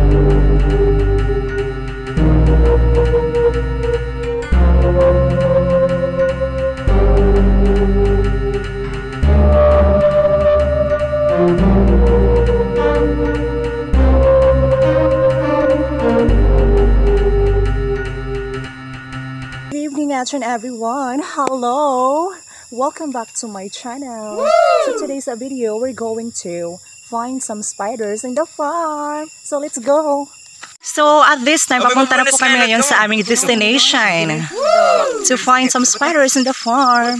Good evening everyone. Hello, welcome back to my channel. So today's video we're going to find some spiders in the farm. So let's go. So at this time papunta na po kami ngayon sa aming destination to find some spiders in the farm.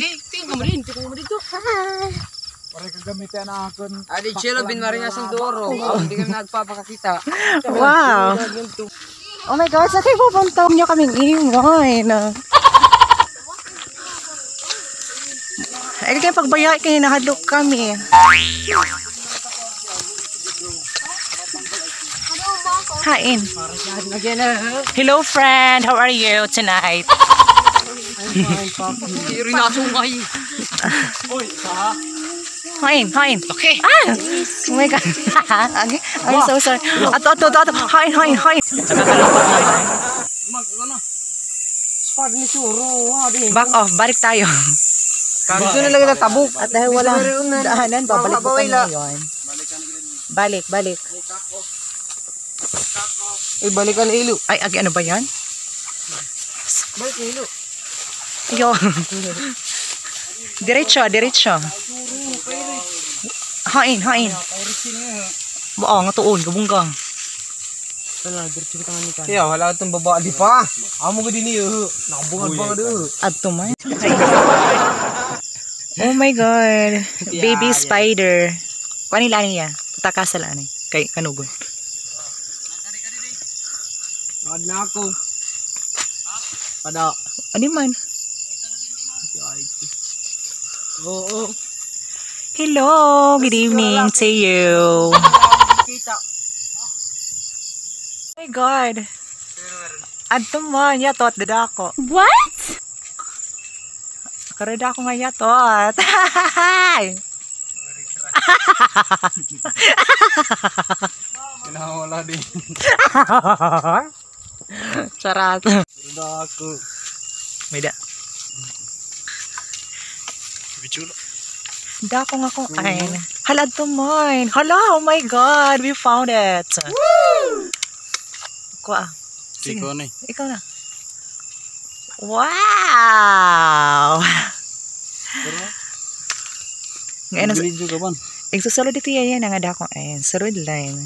Adi Chelo bin Maria Sindoro. Hindi kami nagpapakita. Wow. Oh my God, saan kayo pupunta? Huwag niyo kaming iwan. Ay, kayo pagbaya kayo nahadlok kami. Hain. Hello friend, how are you tonight? Hain. Okay. Ah! Oh my God. I'm so sorry. Ato. Hain. Back off, balik tayo. Gusto na lang natabok. At dahil wala daanan, babalik po kami ngayon. Balik. Ay, balikan na ilo. Ay, ano ba yan? Balik na ilo. Yo. Diretso. Hain. Nga tuon, kabunggang. Kaya, wala itong babae pa. Amo ko din iyo. Nakabungan pa nga doon. Adto man. Oh my God. Baby spider. Kanila niya. Takasala ni. Kay kanugon. Nakad na ako. Pada. Ano man? Oo. Hello. Good evening to you. Oh my God. Adto man. Yatot. Dadako. What? Karada ako nga yatot. Kinawala din. Sarat. Karada ako. May da. Dako nga kung ayn. Hala to mine. Hala, oh my God. We found it. Woo! Kuha. Sige. Ikaw na. Wow! Ngayon, igsusulod dito yan ang ada ko. Ayan, sarod line.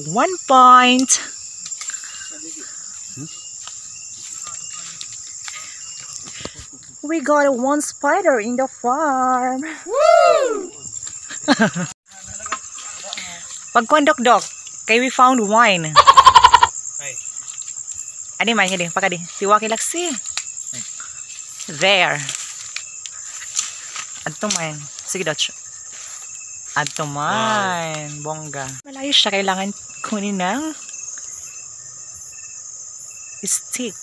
One point. We got one spider in the farm. Woo! Pagkondok-dok. Kaya we found wine. Ani man yun, pagkadi. Tiwaki laksi. There. Adto man. Sige, Dutch. Adto man. Bongga. Malayo siya. Kailangan kunin ng stick.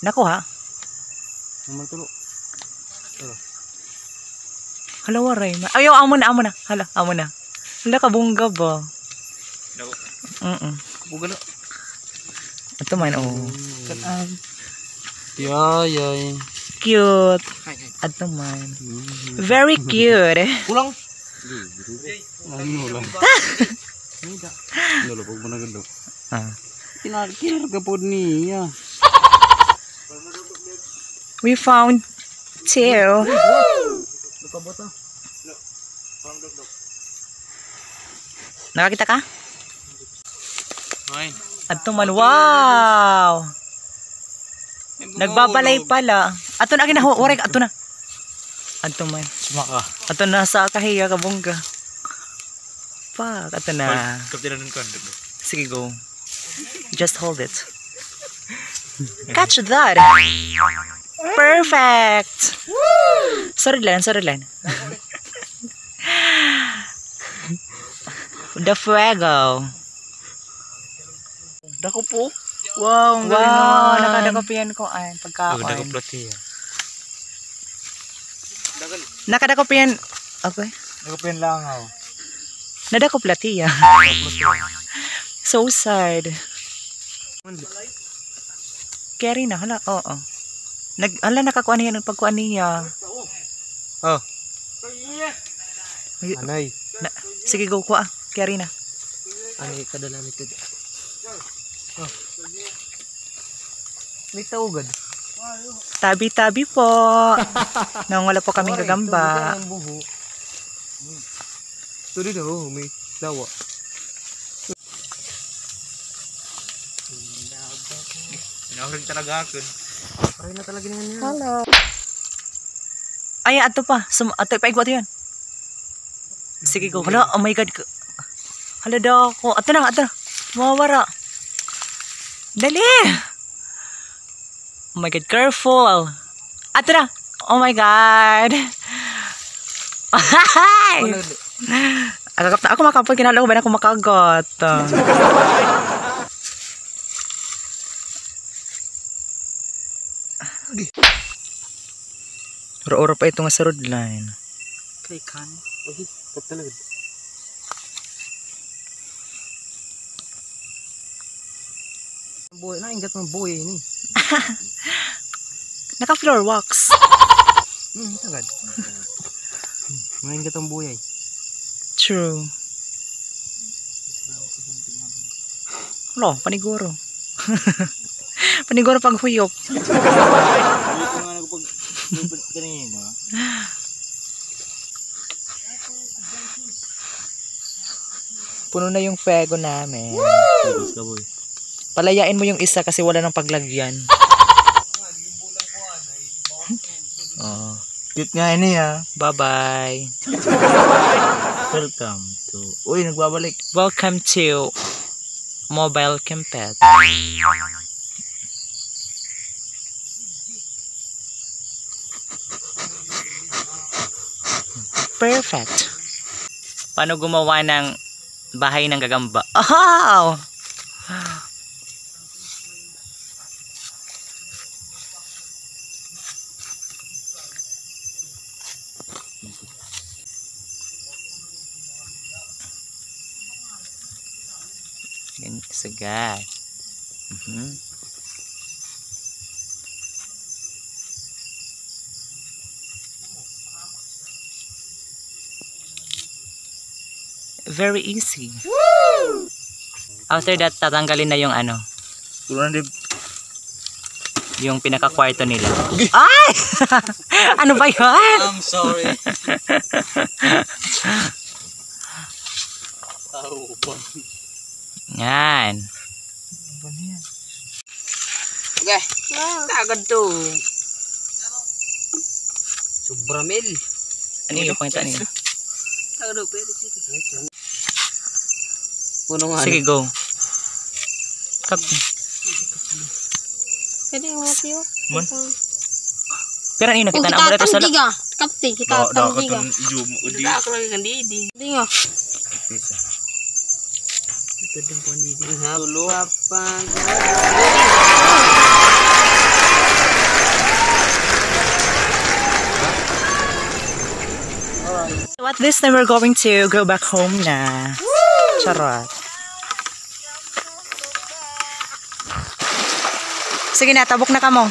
Nakuha? Hala, waray. Ayaw, amo na. Hala, amo na. Hala, kabungga ba? Kabungga na. Ito man, oh. Yay. Cute. Ito man. Very cute. Pulang. Ano lang. Nalapag mo na ganda. Kinarga po niya. We found two. Nakakita ka? Adto man, wow! Nagbabalay pala. Ato na ginawa, warek, ato na. Adto man. Sumaka. Ato na sa kahiya kabungga. Fuck, ato na. Sige, go. Just hold it. Catch that. Perfect. Sorry lang. The fuego. Dako po. Wow, nakadakapian ko ay pagkaon. Dako plot here. Nakadako pa yan. Okay. Nagapin lang ako. Nadako platiya. So sad. Carry na, hala, oo. Hala, nakakuha niya ng pagkuha niya. Oh. Anay. Sige, go, kuha. Carry na. Anay, kadala nito. Oh. May taugad. Tabi-tabi po. Nang wala po kaming gagamba. Ito rin ako, may lawa. Pinahurin talaga ako. Paray na talaga naman yan. Hello. Ay, ato pa. Ato, ipaigwa ito yan. Sige, go. Hala, oh my God. Hala daw ako. Ato na. Mawawara. Dali. Oh my God, careful. Ato na. Oh my God. Ay! Ako makapag kinalaw ba na ako makagot. Oro-oro pa ito nga sa road line. Kay kan. Okay, tap talaga. Boy, naingat ng boy ini. Naka floor wax. Tagad. Naingat ang boy ay. True. Wala, paniguro. Paniguro pag huyok. Puno na yung pego namin. Palayain mo yung isa kasi wala nang paglagyan. Oh. Cute nga ini ha. Bye-bye. Welcome to... Uy, nagbabalik. Welcome to Mobile Kempet. Perfect. Paano gumawa ng bahay ng gagamba? Oh! Ganyan sagad. Very easy. Woo! After that, tatanggalin na yung ano. Yung pinaka-kwarto nila. Ay! Ano ba yun? I'm sorry. Yan. Okay. Kagad to. Sobramil. Ano yung kwenta nila? Kagad pwede dito. Puno nga. Sige, go. Kapti. Pwede yung mati yun. Mon? Pero ano yung nakita na mo na ito sa Kita kapti, kita tangdiga. Hindi ako lagi kandidi. Hindi nga. Ito din po kandidi. Tulo. Papan. So at this time, we're going to go back home na. Charot. Sige na, tabok na ka mo.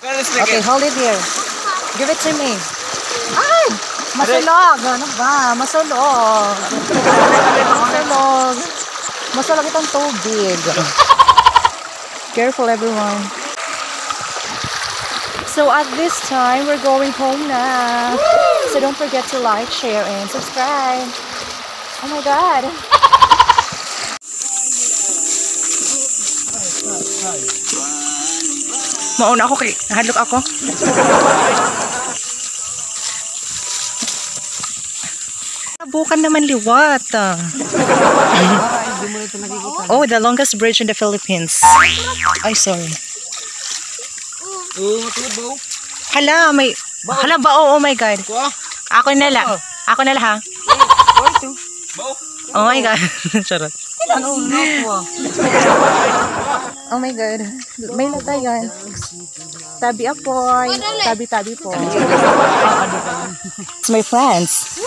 Okay, hold it here. Give it to me. Ay! Masulog. Ano ba? Masulog. Masulog. Masulog itong tubig. Careful, everyone. So at this time, we're going home na. So don't forget to like, share, and subscribe. Oh my God. Mauna ako kay hadlok ako. Bukan naman liwat. Oh, the longest bridge in the Philippines. Ay, sorry. Hala, may... Hala ba? Oh my God. Ako na lang. Ako na lang, ha? Oh my God. Charot. Oh my God. May latay yan. Tabi apoy. Tabi-tabi po. It's my friends.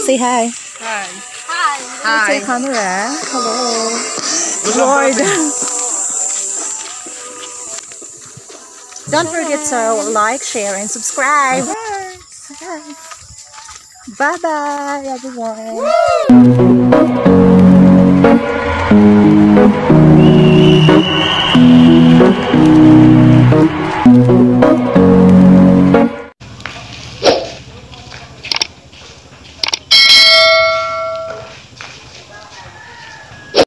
Say hi. Hi. Hi. Say camera. Hello. Lord. Don't forget to like, share, and subscribe. Bye-bye, everyone.